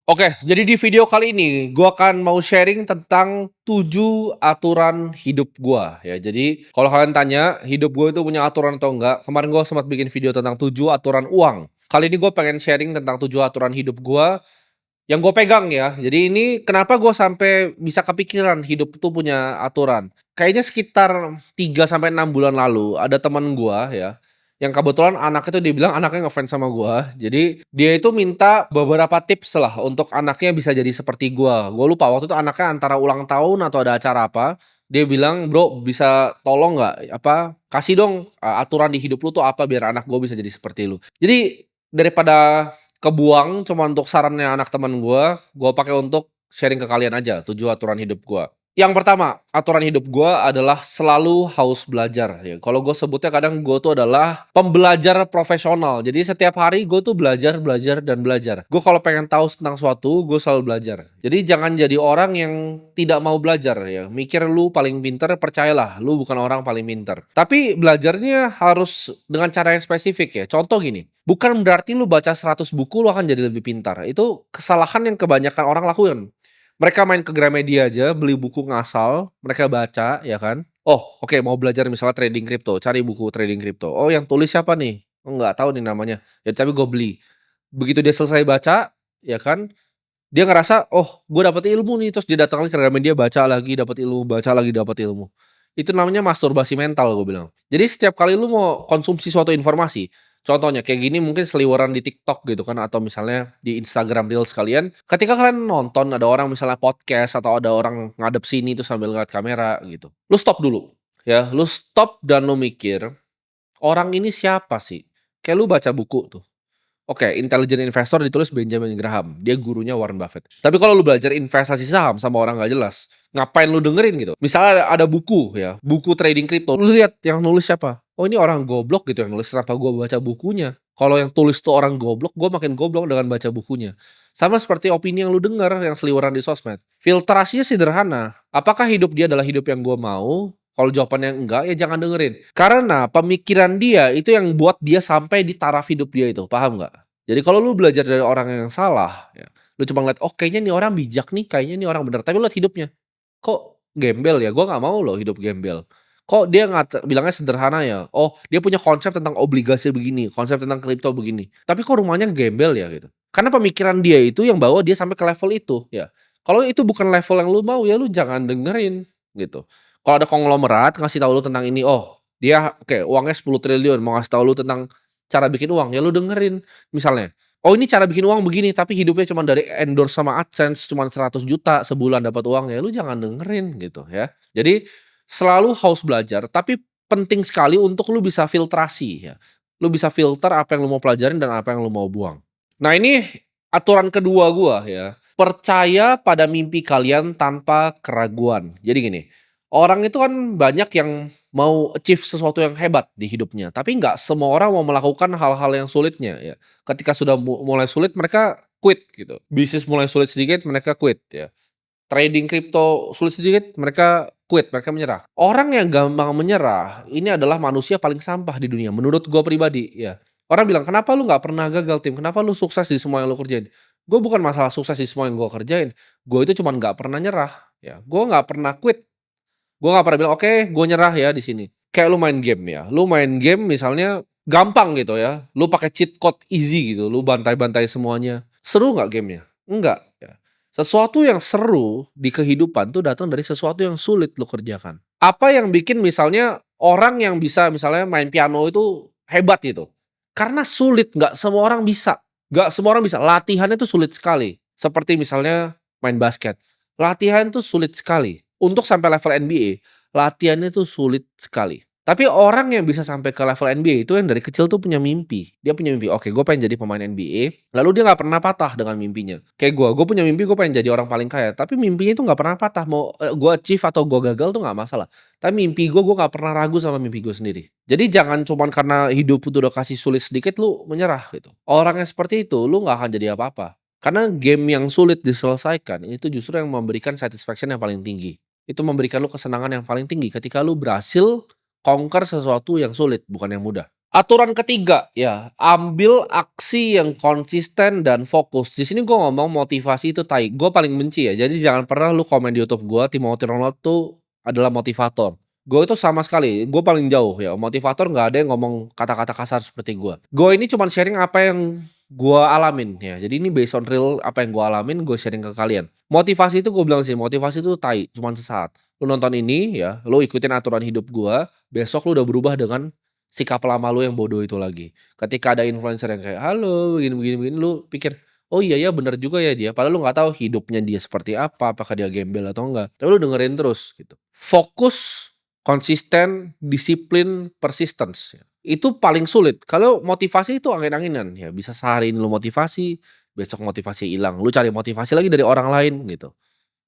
Oke, jadi di video kali ini gua akan mau sharing tentang 7 aturan hidup gua ya. Jadi kalau kalian tanya hidup gue itu punya aturan atau enggak, kemarin gua sempat bikin video tentang 7 aturan uang. Kali ini gue pengen sharing tentang 7 aturan hidup gua yang gue pegang ya. Jadi ini kenapa gue sampai bisa kepikiran hidup itu punya aturan. Kayaknya sekitar 3 sampai 6 bulan lalu ada teman gua ya, yang kebetulan anaknya tuh dia bilang anaknya ngefans sama gua. Jadi dia itu minta beberapa tips lah untuk anaknya bisa jadi seperti gua. Gua lupa waktu itu anaknya antara ulang tahun atau ada acara apa. Dia bilang, "Bro, bisa tolong nggak, kasih dong, aturan di hidup lu tuh apa biar anak gua bisa jadi seperti lu." Jadi daripada kebuang cuma untuk sarannya anak teman gua pakai untuk sharing ke kalian aja 7 aturan hidup gua. Yang pertama, aturan hidup gua adalah selalu haus belajar ya. Kalau gue sebutnya kadang gue tuh adalah pembelajar profesional. Jadi setiap hari gue tuh belajar, belajar, dan belajar. Gue kalau pengen tahu tentang suatu, gue selalu belajar. Jadi jangan jadi orang yang tidak mau belajar ya. Mikir lu paling pinter, percayalah lu bukan orang paling pinter. Tapi belajarnya harus dengan cara yang spesifik ya. Contoh gini, bukan berarti lu baca 100 buku lu akan jadi lebih pintar. Itu kesalahan yang kebanyakan orang lakukan. Mereka main ke Gramedia aja, beli buku ngasal, mereka baca, ya kan. Oh, oke, mau belajar misalnya trading kripto, cari buku trading kripto. Oh, yang tulis siapa nih? Oh, nggak tahu nih namanya. Ya, tapi gue beli. Begitu dia selesai baca, ya kan, dia ngerasa, "Oh, gue dapet ilmu nih." Terus dia datang lagi ke Gramedia, baca lagi, dapat ilmu, baca lagi, dapat ilmu. Itu namanya masturbasi mental, gue bilang. Jadi setiap kali lu mau konsumsi suatu informasi, contohnya kayak gini mungkin seliweran di TikTok gitu kan, atau misalnya di Instagram Reels kalian, ketika kalian nonton ada orang misalnya podcast atau ada orang ngadep sini tuh sambil ngeliat kamera gitu. Lu stop dulu, ya. Lu stop dan lu mikir, "Orang ini siapa sih?" Kayak lu baca buku tuh. Oke, Intelligent Investor ditulis Benjamin Graham, dia gurunya Warren Buffett. Tapi kalau lu belajar investasi saham sama orang nggak jelas, ngapain lu dengerin gitu? Misalnya ada buku ya, buku trading crypto, lu lihat yang nulis siapa? Oh, ini orang goblok gitu yang nulis, kenapa gua baca bukunya? Kalau yang tulis tuh orang goblok, gua makin goblok dengan baca bukunya. Sama seperti opini yang lu denger, yang seliweran di sosmed. Filtrasinya sederhana, apakah hidup dia adalah hidup yang gua mau? Kalau jawabannya enggak, ya jangan dengerin. Karena pemikiran dia itu yang buat dia sampai di taraf hidup dia itu, paham nggak? Jadi kalau lu belajar dari orang yang salah, ya, lu cuma ngeliat, "Oh, kayaknya nih orang bijak nih, kayaknya nih orang bener." Tapi lu lihat hidupnya, "Kok gembel ya? Gua nggak mau loh hidup gembel. Kok dia bilangnya sederhana ya? Oh, dia punya konsep tentang obligasi begini, konsep tentang kripto begini. Tapi kok rumahnya gembel ya?" Gitu. Karena pemikiran dia itu yang bawa dia sampai ke level itu, ya. Kalau itu bukan level yang lu mau, ya lu jangan dengerin, gitu. Kalau ada konglomerat ngasih tahu lu tentang ini, oh, dia oke, uangnya 10 triliun, mau ngasih tahu lu tentang cara bikin uang, ya lu dengerin. Misalnya, "Oh, ini cara bikin uang begini, tapi hidupnya cuma dari endorse sama AdSense cuman 100 juta sebulan dapat uang." Ya lu jangan dengerin gitu ya. Jadi selalu haus belajar, tapi penting sekali untuk lu bisa filtrasi ya. Lu bisa filter apa yang lu mau pelajarin dan apa yang lu mau buang. Nah, ini aturan kedua gua ya, percaya pada mimpi kalian tanpa keraguan. Jadi gini, orang itu kan banyak yang mau achieve sesuatu yang hebat di hidupnya, tapi nggak semua orang mau melakukan hal-hal yang sulitnya ya. Ketika sudah mulai sulit mereka quit gitu. Bisnis mulai sulit sedikit mereka quit ya. Trading kripto sulit sedikit mereka quit, mereka menyerah. Orang yang gampang menyerah ini adalah manusia paling sampah di dunia menurut gua pribadi ya. Orang bilang, "Kenapa lu nggak pernah gagal, Tim? Kenapa lu sukses di semua yang lu kerjain?" Gue bukan masalah sukses di semua yang gue kerjain, gue itu cuman nggak pernah nyerah ya. Gue nggak pernah quit. Gue nggak pernah bilang, "Oke, gue nyerah ya di sini." Kayak lu main game ya, lu main game misalnya gampang gitu ya, lu pakai cheat code easy gitu, lu bantai-bantai semuanya. Seru nggak gamenya? Enggak ya. Sesuatu yang seru di kehidupan tuh datang dari sesuatu yang sulit lu kerjakan. Apa yang bikin misalnya orang yang bisa misalnya main piano itu hebat gitu? Karena sulit, nggak semua orang bisa. Nggak semua orang bisa, latihannya tuh sulit sekali. Seperti misalnya main basket, latihan tuh sulit sekali. Untuk sampai level NBA, latihannya tuh sulit sekali. Tapi orang yang bisa sampai ke level NBA itu yang dari kecil tuh punya mimpi. Dia punya mimpi, "Oke, gue pengen jadi pemain NBA." Lalu dia nggak pernah patah dengan mimpinya. Kayak gue punya mimpi gue pengen jadi orang paling kaya, tapi mimpinya itu nggak pernah patah. Mau, gue achieve atau gue gagal tuh nggak masalah. Tapi mimpi gue nggak pernah ragu sama mimpi gue sendiri. Jadi jangan cuman karena hidup itu udah kasih sulit sedikit lu menyerah gitu. Orang yang seperti itu lu nggak akan jadi apa-apa. Karena game yang sulit diselesaikan itu justru yang memberikan satisfaction yang paling tinggi. Itu memberikan lu kesenangan yang paling tinggi ketika lu berhasil conquer sesuatu yang sulit, bukan yang mudah. Aturan ketiga, ya, ambil aksi yang konsisten dan fokus. Di sini gue ngomong motivasi itu tai, gue paling benci ya, jadi jangan pernah lu komen di YouTube gue, Timothy Ronald tuh adalah motivator. Gue itu sama sekali, gue paling jauh ya, motivator nggak ada yang ngomong kata-kata kasar seperti gue. Gue ini cuman sharing apa yang gue alamin ya, jadi ini based on real apa yang gue alamin, gue sharing ke kalian. Motivasi itu gue bilang sih, motivasi itu tai, cuman sesaat. Lu nonton ini ya, lu ikutin aturan hidup gue, besok lu udah berubah dengan sikap lama lu yang bodoh itu lagi. Ketika ada influencer yang kayak, "Halo, begini begini begini," lu pikir, "Oh iya ya bener juga ya dia." Padahal lu nggak tahu hidupnya dia seperti apa, apakah dia gembel atau enggak. Tapi lu dengerin terus gitu. Fokus, konsisten, disiplin, persistence ya. Itu paling sulit. Kalau motivasi itu angin-anginan, ya bisa sehari ini lu motivasi, besok motivasi hilang. Lu cari motivasi lagi dari orang lain gitu.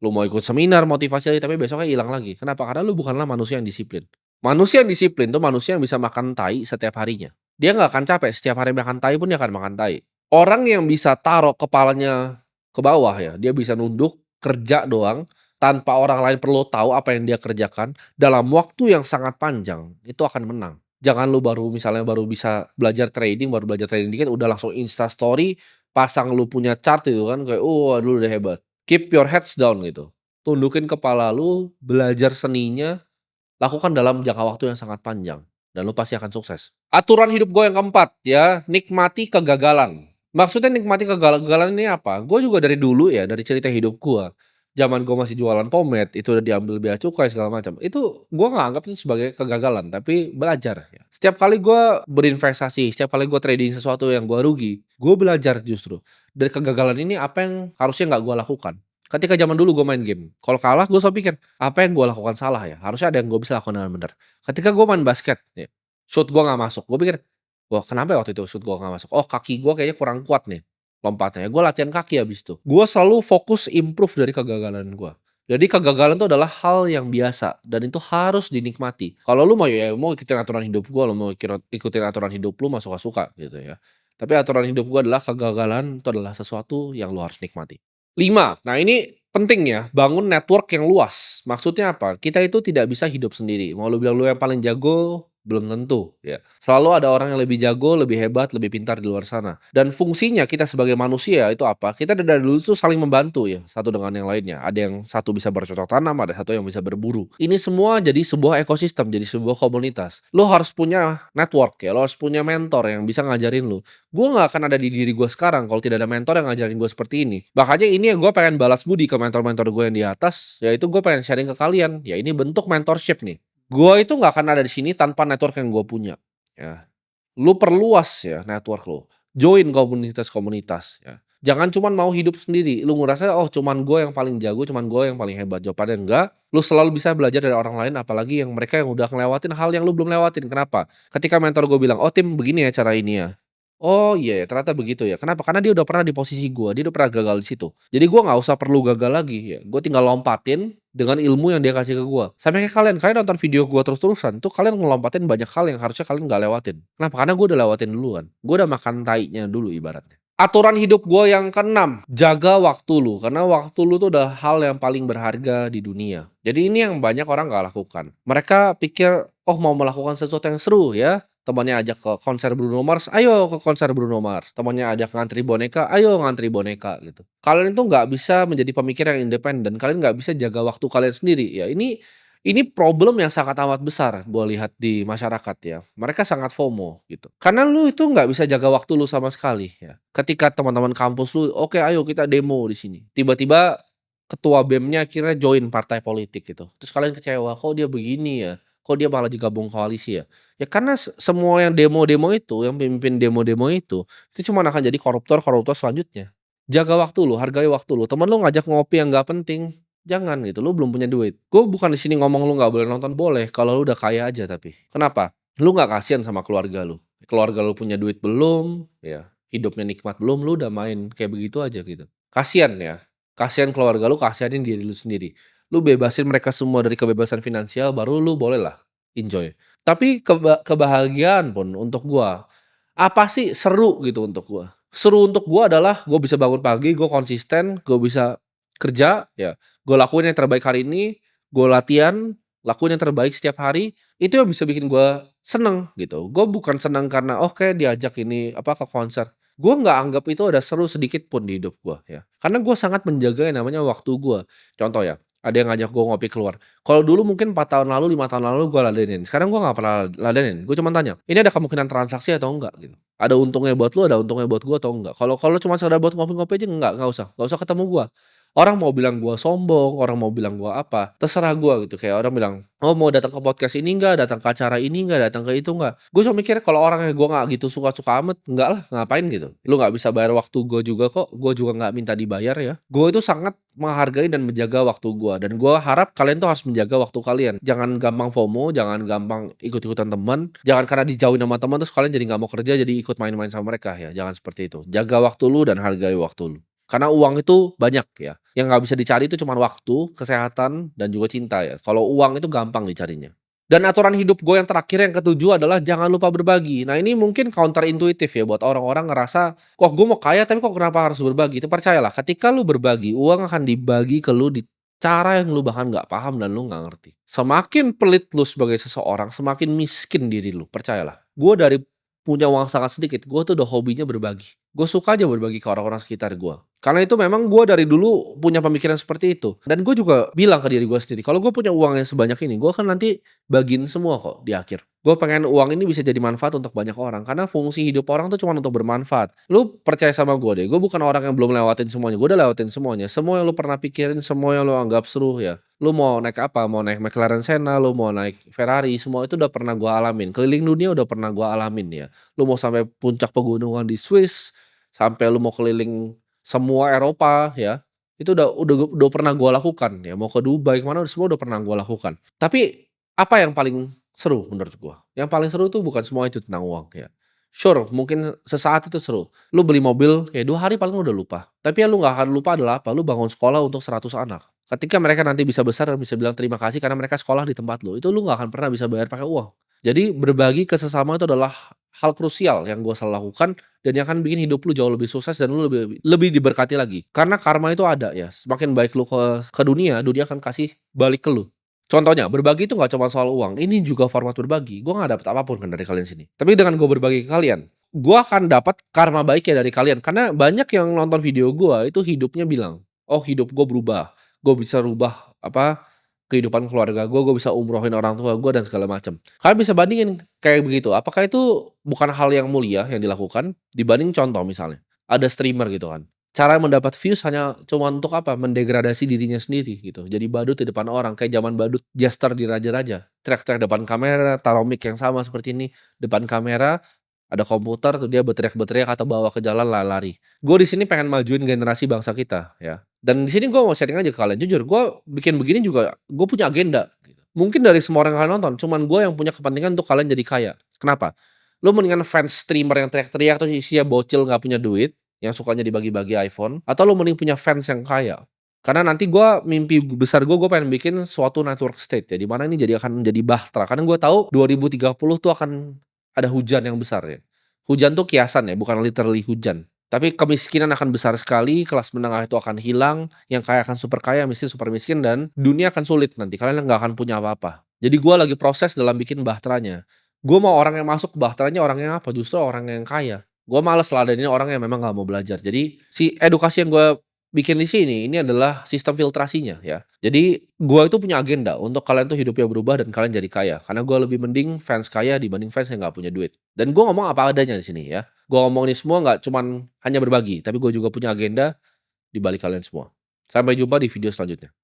Lu mau ikut seminar motivasi lagi, tapi besoknya hilang lagi. Kenapa? Karena lu bukanlah manusia yang disiplin. Manusia yang disiplin tuh manusia yang bisa makan tai setiap harinya. Dia nggak akan capek, setiap hari makan tai pun dia akan makan tai. Orang yang bisa taruh kepalanya ke bawah ya, dia bisa nunduk, kerja doang, tanpa orang lain perlu tahu apa yang dia kerjakan, dalam waktu yang sangat panjang, itu akan menang. Jangan lu baru misalnya baru bisa belajar trading, baru belajar trading dikit udah langsung Insta story, pasang lu punya chart itu kan kayak, lu udah hebat." Keep your heads down gitu. Tundukin kepala lu, belajar seninya, lakukan dalam jangka waktu yang sangat panjang, dan lu pasti akan sukses. Aturan hidup gue yang keempat ya, nikmati kegagalan. Maksudnya nikmati kegagalan ini apa? Gue juga dari dulu ya, dari cerita hidup gue. Zaman gue masih jualan pomade, itu udah diambil bea cukai segala macam. Itu gue nggak anggap itu sebagai kegagalan, tapi belajar ya. Setiap kali gue berinvestasi, setiap kali gue trading sesuatu yang gue rugi, gue belajar justru. Dari kegagalan ini apa yang harusnya nggak gue lakukan. Ketika zaman dulu gue main game, kalau kalah gue selalu pikir, "Apa yang gue lakukan salah ya? Harusnya ada yang gue bisa lakukan dengan benar." Ketika gue main basket ya, shoot gue nggak masuk, gue pikir, "Wah kenapa ya waktu itu shoot gue nggak masuk? Oh kaki gue kayaknya kurang kuat nih lompatnya." Gue latihan kaki habis itu. Gue selalu fokus improve dari kegagalan gue. Jadi kegagalan itu adalah hal yang biasa dan itu harus dinikmati. Kalau lu mau ikutin aturan hidup gue, lu mau ikutin aturan hidup lu mah suka-suka gitu ya. Tapi aturan hidup gue adalah kegagalan itu adalah sesuatu yang lu harus nikmati. 5. Nah ini penting ya, bangun network yang luas. Maksudnya apa? Kita itu tidak bisa hidup sendiri. Mau lu bilang lu yang paling jago, belum tentu ya. Selalu ada orang yang lebih jago, lebih hebat, lebih pintar di luar sana. Dan fungsinya kita sebagai manusia itu apa? Kita dari dulu tuh saling membantu ya, satu dengan yang lainnya. Ada yang satu bisa bercocok tanam, ada satu yang bisa berburu. Ini semua jadi sebuah ekosistem, jadi sebuah komunitas. Lu harus punya network ya, lu harus punya mentor yang bisa ngajarin lu. Gue nggak akan ada di diri gue sekarang kalau tidak ada mentor yang ngajarin gue seperti ini. Makanya ini yang gue pengen balas budi ke mentor-mentor gue yang di atas, yaitu gue pengen sharing ke kalian. Ya ini bentuk mentorship nih. Gue itu nggak akan ada di sini tanpa network yang gue punya. Ya, lu perluas ya network lu. Join komunitas-komunitas ya. Jangan cuman mau hidup sendiri. Lu ngerasa oh cuman gue yang paling jago, cuman gue yang paling hebat. Jawabannya enggak. Lu selalu bisa belajar dari orang lain, apalagi yang mereka yang udah ngelewatin hal yang lu belum lewatin. Kenapa? Ketika mentor gue bilang, "Oh Tim begini ya cara ini ya." Oh iya ya, ternyata begitu ya. Kenapa? Karena dia udah pernah di posisi gua, dia udah pernah gagal di situ. Jadi gua nggak usah perlu gagal lagi ya, gua tinggal lompatin dengan ilmu yang dia kasih ke gua. Sama kayak kalian nonton video gua terus-terusan, tuh kalian ngelompatin banyak hal yang harusnya kalian nggak lewatin. Kenapa? Karena gua udah lewatin duluan. Gua udah makan tainya dulu ibaratnya. Aturan hidup gua yang keenam, jaga waktu lu, karena waktu lu tuh udah hal yang paling berharga di dunia. Jadi ini yang banyak orang nggak lakukan. Mereka pikir, oh mau melakukan sesuatu yang seru ya, temannya ajak ke konser Bruno Mars, ayo ke konser Bruno Mars. Temannya ajak ngantri boneka, ayo ngantri boneka gitu. Kalian itu nggak bisa menjadi pemikir yang independen, kalian nggak bisa jaga waktu kalian sendiri ya. Ini problem yang sangat amat besar gue lihat di masyarakat ya. Mereka sangat FOMO gitu. Karena lu itu nggak bisa jaga waktu lu sama sekali ya. Ketika teman-teman kampus lu, oke ayo kita demo di sini. Tiba-tiba ketua BEM-nya akhirnya join partai politik gitu. Terus kalian kecewa, kok dia begini ya? Kok dia malah gabung koalisi ya? Ya karena semua yang demo-demo itu, yang pimpin demo-demo itu cuma akan jadi koruptor-koruptor selanjutnya. Jaga waktu lu, hargai waktu lu. Temen lu ngajak ngopi yang nggak penting, jangan gitu, lu belum punya duit. Gue bukan di sini ngomong lu nggak boleh nonton, boleh, kalau lu udah kaya aja tapi. Kenapa? Lu nggak kasihan sama keluarga lu. Keluarga lu punya duit belum, ya, hidupnya nikmat belum, lu udah main kayak begitu aja gitu. Kasihan ya. Kasihan keluarga lu, kasihanin diri lu sendiri. Lu bebasin mereka semua dari kebebasan finansial, baru lu bolehlah enjoy. Tapi kebahagiaan pun untuk gua, apa sih seru gitu untuk gua. Seru untuk gua adalah gua bisa bangun pagi, gua konsisten, gua bisa kerja, ya, gua lakuin yang terbaik hari ini, gua latihan, lakuin yang terbaik setiap hari, itu yang bisa bikin gua seneng gitu. Gue bukan seneng karena, oke diajak ini, apa, ke konser. Gue nggak anggap itu ada seru sedikit pun di hidup gue ya. Karena gue sangat menjaga yang namanya waktu gue. Contoh ya, ada yang ngajak gue ngopi keluar. Kalau dulu mungkin 4 tahun lalu, 5 tahun lalu gue ladenin. Sekarang gue nggak pernah ladenin. Gue cuma tanya, "Ini ada kemungkinan transaksi atau enggak?" Gitu. Ada untungnya buat lu, ada untungnya buat gue atau enggak. Kalau kalau cuma sekedar buat ngopi-ngopi aja enggak usah ketemu gue. Orang mau bilang gua sombong, orang mau bilang gua apa, terserah gua gitu. Kayak orang bilang, "Oh mau datang ke podcast ini enggak? Datang ke acara ini enggak? Datang ke itu enggak?" Gue cuma mikir kalau orangnya gua nggak gitu suka-suka amat, enggak lah ngapain gitu. Lu nggak bisa bayar waktu gua juga kok, gua juga nggak minta dibayar ya. Gua itu sangat menghargai dan menjaga waktu gua, dan gua harap kalian tuh harus menjaga waktu kalian. Jangan gampang FOMO, jangan gampang ikut-ikutan teman, jangan karena dijauhin sama teman terus kalian jadi nggak mau kerja, jadi ikut main-main sama mereka ya, jangan seperti itu. Jaga waktu lu dan hargai waktu lu. Karena uang itu banyak ya, yang nggak bisa dicari itu cuman waktu, kesehatan, dan juga cinta ya. Kalau uang itu gampang dicarinya. Dan aturan hidup gue yang terakhir yang ketujuh adalah jangan lupa berbagi. Nah ini mungkin counter intuitif ya buat orang-orang ngerasa, kok gue mau kaya tapi kok kenapa harus berbagi? Itu percayalah, ketika lu berbagi, uang akan dibagi ke lu di cara yang lu bahkan nggak paham dan lu nggak ngerti. Semakin pelit lu sebagai seseorang, semakin miskin diri lu, percayalah. Gue dari punya uang sangat sedikit, gue tuh udah hobinya berbagi. Gue suka aja berbagi ke orang-orang sekitar gue. Karena itu memang gue dari dulu punya pemikiran seperti itu. Dan gue juga bilang ke diri gue sendiri, kalau gue punya uang yang sebanyak ini, gue akan nanti bagiin semua kok di akhir. Gue pengen uang ini bisa jadi manfaat untuk banyak orang. Karena fungsi hidup orang tuh cuma untuk bermanfaat. Lu percaya sama gue deh, gue bukan orang yang belum lewatin semuanya. Gue udah lewatin semuanya. Semua yang lu pernah pikirin, semua yang lu anggap seru ya. Lu mau naik apa? Mau naik McLaren Senna, lu mau naik Ferrari, semua itu udah pernah gue alamin. Keliling dunia udah pernah gue alamin ya. Lu mau sampai puncak pegunungan di Swiss, sampai lu mau keliling semua Eropa ya, itu udah pernah gua lakukan ya, mau ke Dubai, ke mana semua udah pernah gua lakukan. Tapi, apa yang paling seru menurut gua? Yang paling seru tuh bukan semua itu tentang uang ya. Sure, mungkin sesaat itu seru. Lu beli mobil, ya 2 hari paling udah lupa. Tapi yang lu nggak akan lupa adalah apa? Lu bangun sekolah untuk 100 anak. Ketika mereka nanti bisa besar dan bisa bilang terima kasih karena mereka sekolah di tempat lu, itu lu nggak akan pernah bisa bayar pakai uang. Jadi berbagi ke sesama itu adalah hal krusial yang gua selalu lakukan dan yang akan bikin hidup lu jauh lebih sukses dan lu lebih lebih diberkati lagi. Karena karma itu ada ya, semakin baik lu ke dunia, dunia akan kasih balik ke lu. Contohnya, berbagi itu nggak cuma soal uang, ini juga format berbagi. Gua nggak dapet apapun kan dari kalian sini. Tapi dengan gue berbagi ke kalian, gua akan dapat karma baik ya dari kalian. Karena banyak yang nonton video gua itu hidupnya bilang, "Oh hidup gue berubah, gue bisa rubah apa, kehidupan keluarga gue bisa umrohin orang tua gue dan segala macam." Kalian bisa bandingin kayak begitu, apakah itu bukan hal yang mulia yang dilakukan dibanding contoh misalnya, ada streamer gitu kan, cara mendapat views hanya cuma untuk apa, mendegradasi dirinya sendiri gitu, jadi badut di depan orang kayak zaman badut Jester di Raja-Raja, teriak-teriak depan kamera, taruh mic yang sama seperti ini, depan kamera, ada komputer tuh dia berteriak-berteriak atau bawa ke jalan lari-lari. Gue di sini pengen majuin generasi bangsa kita ya. Dan di sini gue mau sharing aja ke kalian, jujur gue bikin begini juga gue punya agenda gitu. Mungkin dari semua orang yang kalian nonton, cuman gue yang punya kepentingan untuk kalian jadi kaya. Kenapa? Lu mendingan fans streamer yang teriak-teriak terus isinya bocil nggak punya duit, yang sukanya dibagi-bagi iPhone, atau lu mending punya fans yang kaya? Karena nanti gue mimpi besar gue pengen bikin suatu network state ya, di mana ini akan menjadi bahtera. Karena gue tahu 2030 tuh akan ada hujan yang besar ya. Hujan tuh kiasan ya, bukan literally hujan. Tapi kemiskinan akan besar sekali, kelas menengah itu akan hilang, yang kaya akan super kaya, miskin super miskin, dan dunia akan sulit nanti. Kalian nggak akan punya apa-apa. Jadi gue lagi proses dalam bikin bahteranya. Gue mau orang yang masuk ke bahteranya orang yang apa? Justru orang yang kaya. Gue males ladenin orang yang memang nggak mau belajar. Jadi si edukasi yang gue bikin di sini, ini adalah sistem filtrasinya ya. Jadi gue itu punya agenda untuk kalian tuh hidupnya berubah dan kalian jadi kaya. Karena gue lebih mending fans kaya dibanding fans yang nggak punya duit. Dan gue ngomong apa adanya di sini ya. Gue ngomong ini semua nggak cuman hanya berbagi, tapi gue juga punya agenda di balik kalian semua. Sampai jumpa di video selanjutnya.